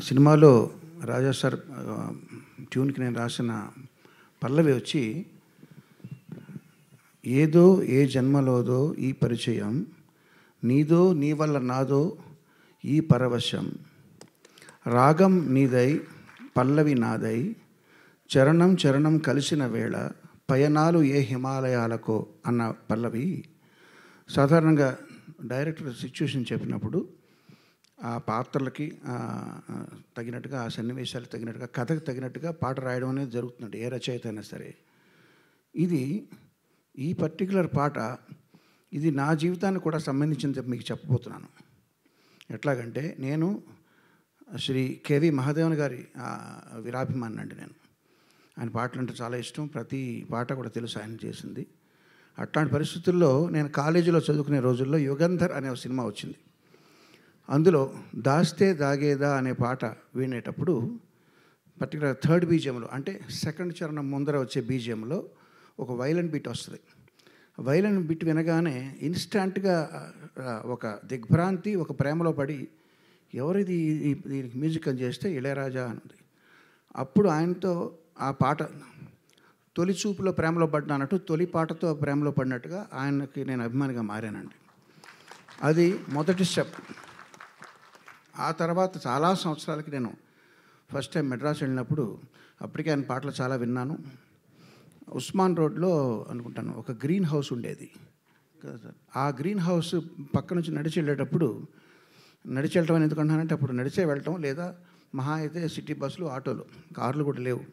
సినిమాలో రాజా సార్ ట్యూన్కి నేను రాసిన పల్లవి వచ్చి, ఏదో ఏ జన్మలోదో ఈ పరిచయం, నీదో నీ వల్ల నాదో ఈ పరవశం, రాగం నీదై పల్లవి నాదై, చరణం చరణం కలిసిన వేళ పయనాలు ఏ హిమాలయాలకో అన్న పల్లవి. సాధారణంగా డైరెక్టర్ సిచ్యువేషన్ చెప్పినప్పుడు ఆ పాత్రలకి తగినట్టుగా, ఆ సన్నివేశాలకు తగినట్టుగా, కథకు తగినట్టుగా పాట రాయడం అనేది జరుగుతుంది, ఏ రచయిత అయినా సరే. ఇది ఈ పర్టికులర్ పాట ఇది నా జీవితానికి కూడా సంబంధించింది మీకు చెప్పబోతున్నాను. ఎట్లాగంటే, నేను శ్రీ కేవి మహాదేవన్ గారి వీరాభిమాని అండి. నేను ఆయన పాటలు అంటే చాలా ఇష్టం, ప్రతి పాట కూడా తెలుసు ఆయన చేసింది. అట్లాంటి పరిస్థితుల్లో నేను కాలేజీలో చదువుకునే రోజుల్లో యుగంధర్ అనే ఒక సినిమా వచ్చింది. అందులో దాస్తే దాగేదా అనే పాట వినేటప్పుడు పర్టికులర్ థర్డ్ బీజియంలో, అంటే సెకండ్ చరణం ముందర వచ్చే బీజియంలో ఒక వైలన్ బీట్ వస్తుంది. వైలన్ బీట్ వినగానే ఇన్స్టాంట్గా ఒక దిగ్భ్రాంతి, ఒక ప్రేమలో పడి, ఎవరిది దీనికి మ్యూజిక్ అని చేస్తే ఇళయరాజా అని. అప్పుడు ఆయనతో ఆ పాట తొలి చూపులో ప్రేమలో పడ్డానట్టు, తొలి పాటతో ప్రేమలో పడినట్టుగా ఆయనకి నేను అభిమానిగా మారానండి. అది మొదటి స్టెప్. ఆ తర్వాత చాలా సంవత్సరాలకి నేను ఫస్ట్ టైం మెడ్రాస్ వెళ్ళినప్పుడు, అప్పటికే ఆయన పాటలు చాలా విన్నాను. ఉస్మాన్ రోడ్లో అనుకుంటాను ఒక గ్రీన్ హౌస్ ఉండేది. ఆ గ్రీన్ హౌస్ పక్క నుంచి నడిచి వెళ్ళేటప్పుడు, నడిచి వెళ్ళటం అని ఎందుకంటానంటే అప్పుడు నడిచే వెళ్ళటం, లేదా మహా అయితే సిటీ బస్సులు, ఆటోలు, కార్లు కూడా లేవు.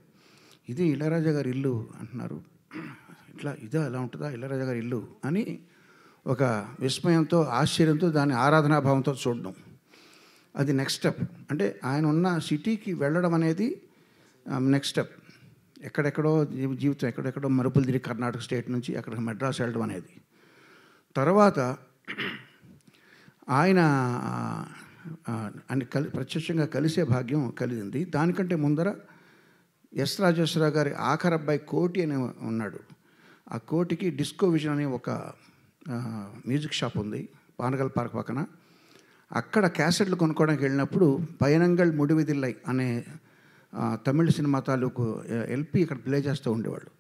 ఇది ఇళయరాజా గారి ఇల్లు అంటున్నారు, ఇట్లా ఇదా ఎలా ఉంటుందా ఇళయరాజా గారి ఇల్లు అని ఒక విస్మయంతో, ఆశ్చర్యంతో, దాని ఆరాధనాభావంతో చూడడం. అది నెక్స్ట్ స్టెప్. అంటే ఆయన ఉన్న సిటీకి వెళ్ళడం అనేది నెక్స్ట్ స్టెప్. ఎక్కడెక్కడో జీవితం ఎక్కడెక్కడో మరుపులు తిరిగి కర్ణాటక స్టేట్ నుంచి అక్కడికి మెడ్రాస్ వెళ్ళడం అనేది. తర్వాత ఆయన ప్రత్యక్షంగా కలిసే భాగ్యం కలిగింది. దానికంటే ముందర ఎస్ రాజేశ్వరరావు గారి ఆఖరి అబ్బాయి కోటి అని ఉన్నాడు. ఆ కోటికి డిస్కో విజన్ అనే ఒక మ్యూజిక్ షాప్ ఉంది పానగల్ పార్క్ పక్కన. అక్కడ క్యాసెట్లు కొనుక్కోవడానికి వెళ్ళినప్పుడు పయనంగల్ ముడివిదిల్లై అనే తమిళ సినిమా తాలూకు ఎల్పి ఇక్కడ ప్లే చేస్తూ ఉండేవాళ్ళు.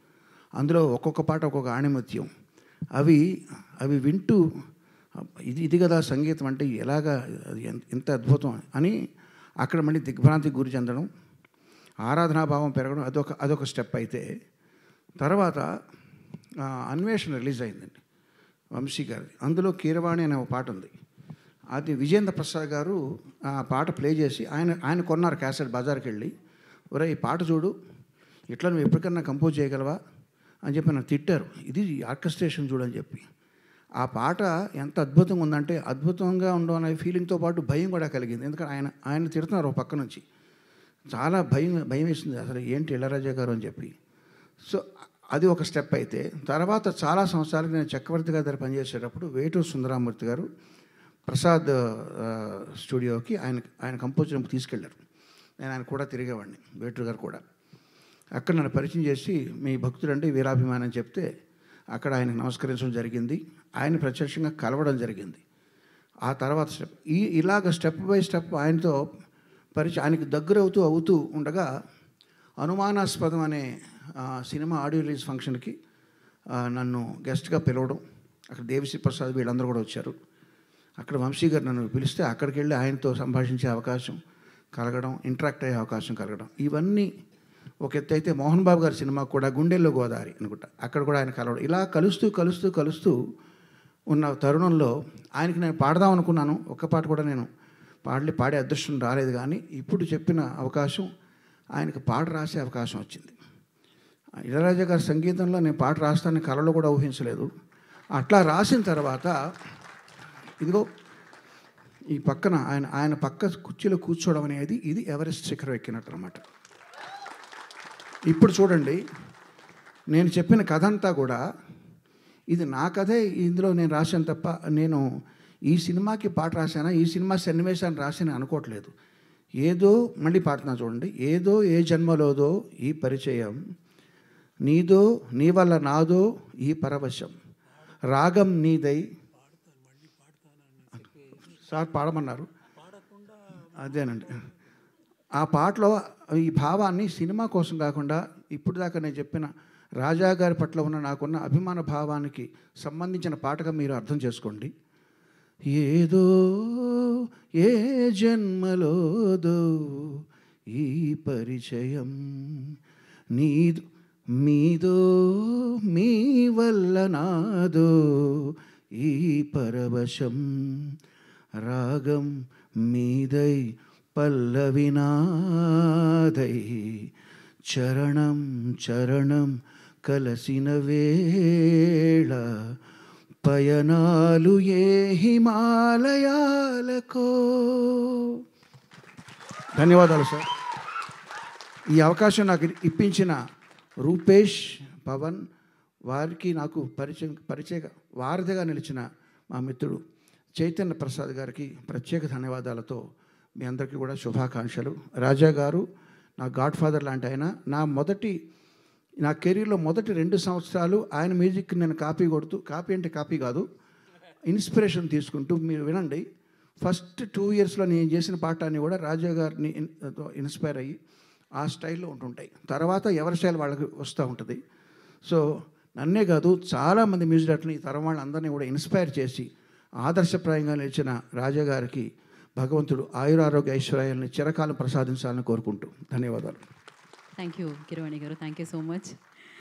అందులో ఒక్కొక్క పాట ఒక్కొక్క ఆణిముత్యం. అవి వింటూ ఇది కదా సంగీతం అంటే, ఎలాగా ఎంత అద్భుతం అని అక్కడ మళ్ళీ దిగ్భ్రాంతికి గురి చెందడం, ఆరాధనాభావం పెరగడం, అదొక స్టెప్. అయితే తర్వాత అన్వేషణ రిలీజ్ అయిందండి వంశీ గారిది. అందులో కీరవాణి అనే ఒక పాట ఉంది. అది విజేంద్ర ప్రసాద్ గారు ఆ పాట ప్లే చేసి ఆయన కొన్నారు క్యాసెట్ బజార్కి వెళ్ళి. ఒరే ఈ పాట చూడు, ఇట్లా నువ్వు ఎప్పటికన్నా కంపోజ్ చేయగలవా అని చెప్పి నన్ను తిట్టారు. ఇది ఆర్కెస్ట్రేషన్ చూడని చెప్పి. ఆ పాట ఎంత అద్భుతంగా ఉందంటే, అద్భుతంగా ఉండడం అనే ఫీలింగ్తో పాటు భయం కూడా కలిగింది. ఎందుకంటే ఆయన తిడుతున్నారు ఒక పక్క నుంచి. చాలా భయం వేసింది, అసలు ఏంటి ఇళయరాజా గారు అని చెప్పి. సో అది ఒక స్టెప్. అయితే తర్వాత చాలా సంవత్సరాలకి నేను చక్రవర్తి గారి దగ్గర పనిచేసేటప్పుడు వేటూరు సుందరామూర్తి గారు ప్రసాద్ స్టూడియోకి ఆయన కంపోజర్ తీసుకెళ్ళారు. నేను ఆయన కూడా తిరిగేవాడిని, వేటూరు గారు కూడా. అక్కడ నన్ను పరిచయం చేసి, మీ భక్తుడంటే వీరాభిమాని అని చెప్తే అక్కడ ఆయనకు నమస్కరించడం జరిగింది. ఆయన ప్రత్యక్షంగా కలవడం జరిగింది. ఆ తర్వాత స్టెప్ ఇలాగ స్టెప్ బై స్టెప్ ఆయనతో ఆయనకి అవుతూ ఉండగా, అనుమానాస్పదం అనే సినిమా ఆడియో రిలీజ్ ఫంక్షన్కి నన్ను గెస్ట్గా పిలవడం. అక్కడ దేవిశ్రీ ప్రసాద్ వీళ్ళందరూ కూడా వచ్చారు. అక్కడ వంశీ గారు నన్ను పిలిస్తే అక్కడికి వెళ్ళి ఆయనతో సంభాషించే అవకాశం కలగడం, ఇంటరాక్ట్ అయ్యే అవకాశం కలగడం, ఇవన్నీ ఒక ఎత్తు. అయితే మోహన్ బాబు గారి సినిమా కూడా గుండెల్లో గోదావరి అనుకుంటా, అక్కడ కూడా ఆయన కలవడం. ఇలా కలుస్తూ ఉన్న తరుణంలో ఆయనకి నేను పాడదాం అనుకున్నాను. ఒక్క పాట కూడా నేను పాడే అదృష్టం రాలేదు. కానీ ఇప్పుడు చెప్పిన అవకాశం, ఆయనకు పాట రాసే అవకాశం వచ్చింది. ఇళయరాజా గారి సంగీతంలో నేను పాట రాస్తానని కలలో కూడా ఊహించలేదు. అట్లా రాసిన తర్వాత ఇదిగో ఈ పక్కన ఆయన పక్క కుర్చీలో కూర్చోవడం అనేది, ఇది ఎవరెస్ట్ శిఖరం ఎక్కినట్టు అనమాట. ఇప్పుడు చూడండి, నేను చెప్పిన కథ అంతా కూడా ఇది నా కథే, ఇందులో నేను రాశాను తప్ప నేను ఈ సినిమాకి పాట రాశానా, ఈ సినిమా సన్నివేశాన్ని రాశాను అనుకోవట్లేదు. ఏదో, మళ్ళీ పాడుతున్నా చూడండి. ఏదో ఏ జన్మలోదో ఈ పరిచయం, నీదో నీ వల్ల నాదో ఈ పరవశం, రాగం నీదై. సార్ పాడమన్నారు, అదేనండి. ఆ పాటలో ఈ భావాన్ని సినిమా కోసం కాకుండా ఇప్పుడు దాకా నేను చెప్పిన రాజా గారి పట్ల ఉన్న నాకున్న అభిమాన భావానికి సంబంధించిన పాటగా మీరు అర్థం చేసుకోండి. ఏదో ఏ జన్మలోదో ఈ పరిచయం నీదు మీదో మీ వల్ల నాదో ఈ పరవశం రాగం మీదై పల్లవినాదై చరణం చరణం కలసిన వేళ పయనాలు ఏ హిమాలయాలకో. ధన్యవాదాలు సార్. ఈ అవకాశం నాకు ఇప్పించిన రూపేష్, పవన్ వారికి నాకు పరిచయ వారధిగా నిలిచిన మా మిత్రుడు చైతన్య ప్రసాద్ గారికి ప్రత్యేక ధన్యవాదాలతో మీ అందరికీ కూడా శుభాకాంక్షలు. రాజా గారు నా గాడ్ ఫాదర్ లాంటి ఆయన. నా కెరీర్లో మొదటి 2 సంవత్సరాలు ఆయన మ్యూజిక్ నేను కాపీ కొడుతూ, కాపీ అంటే కాపీ కాదు, ఇన్స్పిరేషన్ తీసుకుంటూ, మీరు వినండి, ఫస్ట్ 2 ఇయర్స్లో నేను చేసిన పాఠాన్ని కూడా రాజా గారిని ఇన్స్పైర్ అయ్యి ఆ స్టైల్లో ఉంటుంటాయి. తర్వాత ఎవరి స్టైల్ వాళ్ళకి వస్తూ ఉంటుంది. సో నన్నే కాదు చాలామంది మ్యూజిక్ డైరెక్టర్ని ఈ తరం వాళ్ళందరినీ కూడా ఇన్స్పైర్ చేసి ఆదర్శప్రాయంగా నిలిచిన రాజా గారికి భగవంతుడు ఆయురారోగ్య ఐశ్వర్యాలని చిరకాలం ప్రసాదించాలని కోరుకుంటూ ధన్యవాదాలు. థ్యాంక్ యూ కిరవాణి గారు. Thank you so much.